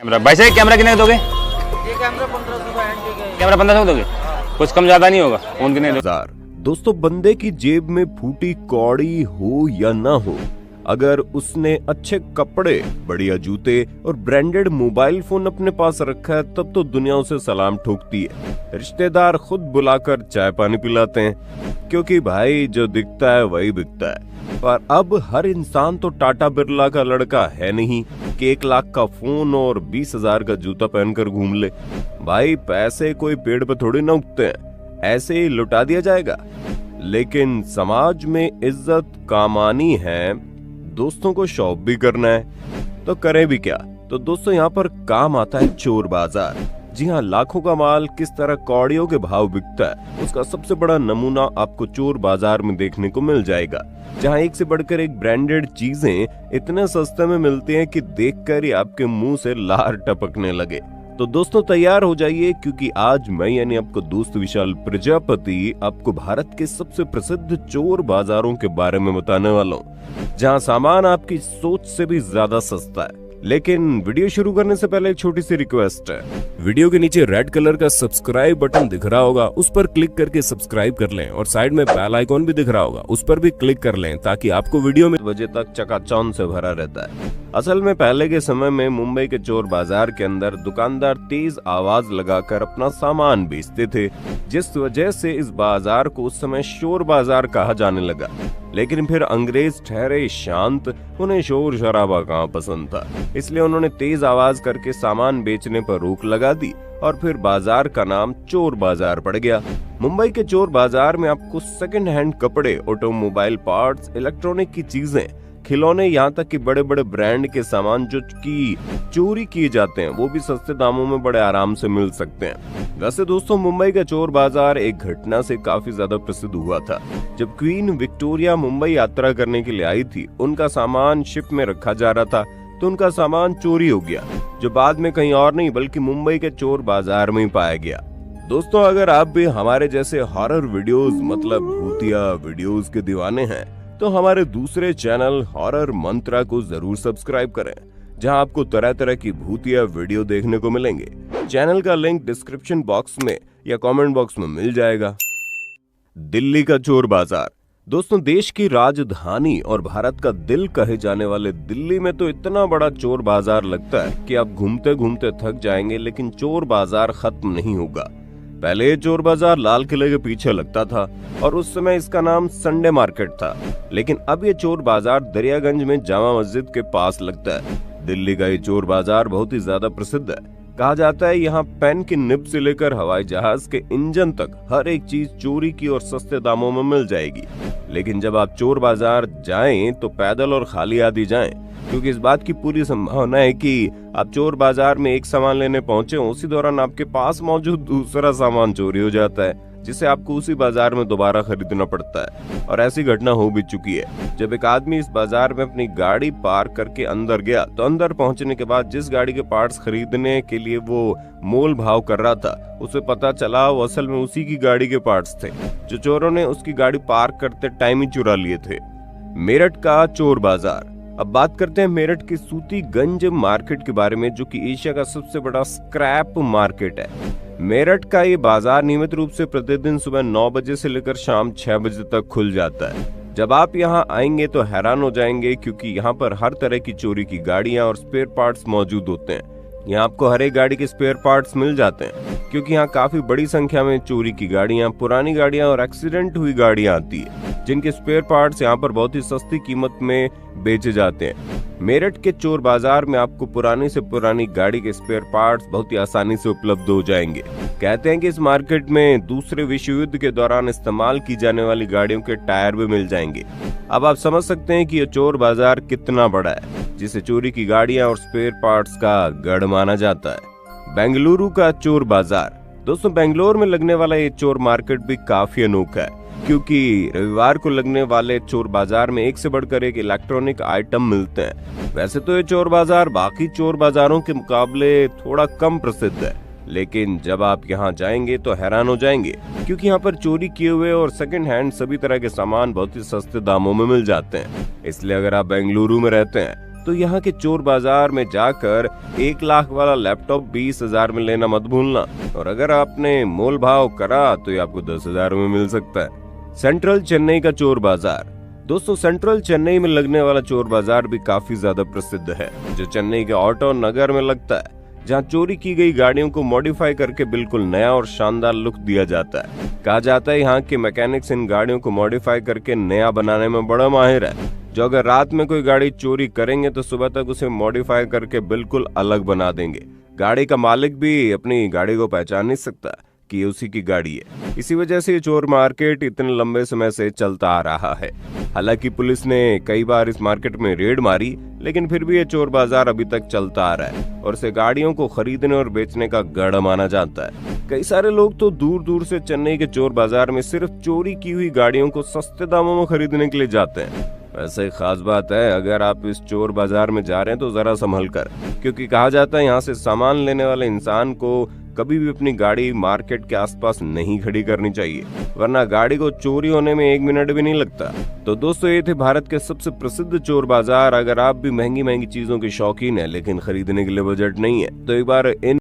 Camera भाई साहब, camera कितने का दोगे? ये कैमरा 1500 का एंटी का है। कैमरा 1500 दोगे? कुछ कम ज्यादा नहीं होगा? फोन कितने दोगे? दोस्तों, बंदे की जेब में फूटी कौड़ी हो या ना हो, अगर उसने अच्छे कपड़े, बढ़िया जूते और ब्रांडेड मोबाइल फोन अपने पास रखा है, तब तो दुनिया उसे सलाम ठोकती है। रिश्तेदार खुद बुलाकर चाय पानी पिलाते हैं, क्योंकि भाई जो दिखता है वही बिकता है। पर अब हर इंसान तो टाटा बिरला का लड़का है नहीं कि 1 लाख का फोन और 20,000 का जूता पहनकर घूम ले। भाई पैसे कोई पेड़ पे थोड़ी ना उगते हैं, ऐसे ही लुटा दिया जाएगा। लेकिन समाज में इज्जत कामानी है, दोस्तों को शौक भी करना है, तो करें भी क्या। तो दोस्तों, यहाँ पर काम आता है चोर बाजार। जी हाँ, लाखों का माल किस तरह कौड़ियों के भाव बिकता है, उसका सबसे बड़ा नमूना आपको चोर बाजार में देखने को मिल जाएगा, जहाँ एक से बढ़कर एक ब्रांडेड चीजें इतने सस्ते में मिलती हैं कि देखकर ही आपके मुंह से लार टपकने लगे। तो दोस्तों, तैयार हो जाइए, क्योंकि आज मैं यानी आपको दोस्त विशाल प्रजापति आपको भारत के सबसे प्रसिद्ध चोर बाजारों के बारे में बताने वाला हूँ, जहाँ सामान आपकी सोच से भी ज्यादा सस्ता है। लेकिन वीडियो शुरू करने से पहले एक छोटी सी रिक्वेस्ट है। वीडियो के नीचे रेड कलर का सब्सक्राइब बटन दिख रहा होगा, उस पर क्लिक करके सब्सक्राइब कर लें, और साइड में बेल आइकॉन भी दिख रहा होगा, उस पर भी क्लिक कर लें, ताकि आपको वीडियो में बजे तक चकाचौंध से भरा रहता है। असल में पहले के समय में मुंबई के चोर बाजार के अंदर दुकानदार तेज आवाज लगाकर अपना सामान बेचते थे, जिस वजह से इस बाजार को उस समय शोर बाजार कहा जाने लगा। लेकिन फिर अंग्रेज ठहरे शांत, उन्हें शोर शराबा कहाँ पसंद था, इसलिए उन्होंने तेज आवाज करके सामान बेचने पर रोक लगा दी, और फिर बाजार का नाम चोर बाजार पड़ गया। मुंबई के चोर बाजार में आपको सेकंड हैंड कपड़े, ऑटोमोबाइल पार्ट्स, इलेक्ट्रॉनिक की चीजें, खिलौने, यहाँ तक कि बड़े बड़े ब्रांड के सामान जो कि चोरी किए जाते हैं, वो भी सस्ते दामों में बड़े आराम से मिल सकते हैं। वैसे दोस्तों, मुंबई का चोर बाजार एक घटना से काफी ज्यादा प्रसिद्ध हुआ था। जब क्वीन विक्टोरिया मुंबई यात्रा करने के लिए आई थी, उनका सामान शिप में रखा जा रहा था, तो उनका सामान चोरी हो गया, जो बाद में कहीं और नहीं बल्कि मुंबई के चोर बाजार में ही पाया गया। दोस्तों, अगर आप भी हमारे जैसे हॉरर वीडियोस मतलब भूतिया वीडियोस के दीवाने हैं, तो हमारे दूसरे चैनल हॉरर मंत्रा को जरूर सब्सक्राइब करें, जहां आपको तरह तरह की भूतिया वीडियो देखने को मिलेंगे। चैनल का लिंक डिस्क्रिप्शन बॉक्स में या कमेंट बॉक्स में मिल जाएगा। दिल्ली का चोर बाजार। दोस्तों, देश की राजधानी और भारत का दिल कहे जाने वाले दिल्ली में तो इतना बड़ा चोर बाजार लगता है कि आप घूमते घूमते थक जाएंगे, लेकिन चोर बाजार खत्म नहीं होगा। पहले ये चोर बाजार लाल किले के पीछे लगता था, और उस समय इसका नाम संडे मार्केट था। लेकिन अब ये चोर बाजार दरियागंज में जामा मस्जिद के पास लगता है। दिल्ली का ये चोर बाजार बहुत ही ज्यादा प्रसिद्ध है। कहा जाता है यहाँ पेन की निब से लेकर हवाई जहाज के इंजन तक हर एक चीज चोरी की और सस्ते दामों में मिल जाएगी। लेकिन जब आप चोर बाजार जाएं तो पैदल और खाली हाथ ही जाएं, क्योंकि इस बात की पूरी संभावना है कि आप चोर बाजार में एक सामान लेने पहुंचे, उसी दौरान आपके पास मौजूद दूसरा सामान चोरी हो जाता है, जिसे आपको उसी बाजार में दोबारा खरीदना पड़ता है। और ऐसी घटना हो भी चुकी है। जब एक आदमी इस बाजार में अपनी गाड़ी पार्क करके अंदर गया, तो अंदर पहुंचने के बाद जिस गाड़ी के पार्ट्स खरीदने के लिए वो मोल भाव कर रहा था, उसे पता चला वो असल में उसी की गाड़ी के पार्ट्स थे, जो चोरों ने उसकी गाड़ी पार्क करते टाइम ही चुरा लिए थे। मेरठ का चोर बाजार। अब बात करते हैं मेरठ के सूतीगंज मार्केट के बारे में, जो कि एशिया का सबसे बड़ा स्क्रैप मार्केट है। मेरठ का ये बाजार नियमित रूप से प्रतिदिन सुबह 9 बजे से लेकर शाम 6 बजे तक खुल जाता है। जब आप यहाँ आएंगे तो हैरान हो जाएंगे, क्योंकि यहाँ पर हर तरह की चोरी की गाड़ियाँ और स्पेयर पार्ट्स मौजूद होते हैं। यहाँ आपको हर एक गाड़ी के स्पेयर पार्ट्स मिल जाते हैं, क्योंकि यहाँ काफी बड़ी संख्या में चोरी की गाड़ियाँ, पुरानी गाड़ियाँ और एक्सीडेंट हुई गाड़ियाँ आती है, जिनके स्पेयर पार्ट्स यहाँ पर बहुत ही सस्ती कीमत में बेचे जाते हैं। मेरठ के चोर बाजार में आपको पुरानी से पुरानी गाड़ी के स्पेयर पार्ट्स बहुत ही आसानी से उपलब्ध हो जाएंगे। कहते हैं कि इस मार्केट में दूसरे विश्व युद्ध के दौरान इस्तेमाल की जाने वाली गाड़ियों के टायर भी मिल जाएंगे। अब आप समझ सकते हैं कि यह चोर बाजार कितना बड़ा है, जिसे चोरी की गाड़ियां और स्पेयर पार्ट्स का गढ़ माना जाता है। बेंगलुरु का चोर बाजार। दोस्तों, बेंगलोर में लगने वाला ये चोर मार्केट भी काफी अनोखा है, क्योंकि रविवार को लगने वाले चोर बाजार में एक से बढ़कर एक इलेक्ट्रॉनिक आइटम मिलते हैं। वैसे तो ये चोर बाजार बाकी चोर बाजारों के मुकाबले थोड़ा कम प्रसिद्ध है, लेकिन जब आप यहाँ जाएंगे तो हैरान हो जाएंगे, क्योंकि यहाँ पर चोरी किए हुए और सेकंड हैंड सभी तरह के सामान बहुत ही सस्ते दामों में मिल जाते हैं। इसलिए अगर आप बेंगलुरु में रहते हैं तो यहाँ के चोर बाजार में जाकर 1 लाख वाला लैपटॉप 20,000 में लेना मत भूलना। और अगर आपने मोल भाव करा तो ये आपको 10,000 में मिल सकता है। सेंट्रल चेन्नई का चोर बाजार। दोस्तों, सेंट्रल चेन्नई में लगने वाला चोर बाजार भी काफी ज्यादा प्रसिद्ध है, जो चेन्नई के ऑटो नगर में लगता है, जहां चोरी की गई गाड़ियों को मॉडिफाई करके बिल्कुल नया और शानदार लुक दिया जाता है। कहा जाता है यहाँ के मैकेनिक्स इन गाड़ियों को मॉडिफाई करके नया बनाने में बड़ा माहिर है, जो अगर रात में कोई गाड़ी चोरी करेंगे तो सुबह तक उसे मॉडिफाई करके बिल्कुल अलग बना देंगे। गाड़ी का मालिक भी अपनी गाड़ी को पहचान नहीं सकता कि ये उसी की गाड़ी है। इसी वजह से ये चोर मार्केट इतने लंबे समय से चलता आ रहा है। हालांकि पुलिस ने कई बार इस मार्केट में रेड मारी, लेकिन फिर भी ये चोर बाजार अभी तक चलता आ रहा है और इसे गाड़ियों को खरीदने और बेचने का गढ़ माना जाता है। कई सारे लोग तो दूर दूर से चेन्नई के चोर बाजार में सिर्फ चोरी की हुई गाड़ियों को सस्ते दामों में खरीदने के लिए जाते हैं। वैसे खास बात है, अगर आप इस चोर बाजार में जा रहे हैं तो जरा संभल कर, क्योंकि कहा जाता है यहाँ से सामान लेने वाले इंसान को कभी भी अपनी गाड़ी मार्केट के आसपास नहीं खड़ी करनी चाहिए, वरना गाड़ी को चोरी होने में 1 मिनट भी नहीं लगता। तो दोस्तों, ये थे भारत के सबसे प्रसिद्ध चोर बाजार। अगर आप भी महंगी महंगी चीजों के शौकीन है लेकिन खरीदने के लिए बजट नहीं है, तो एक बार इन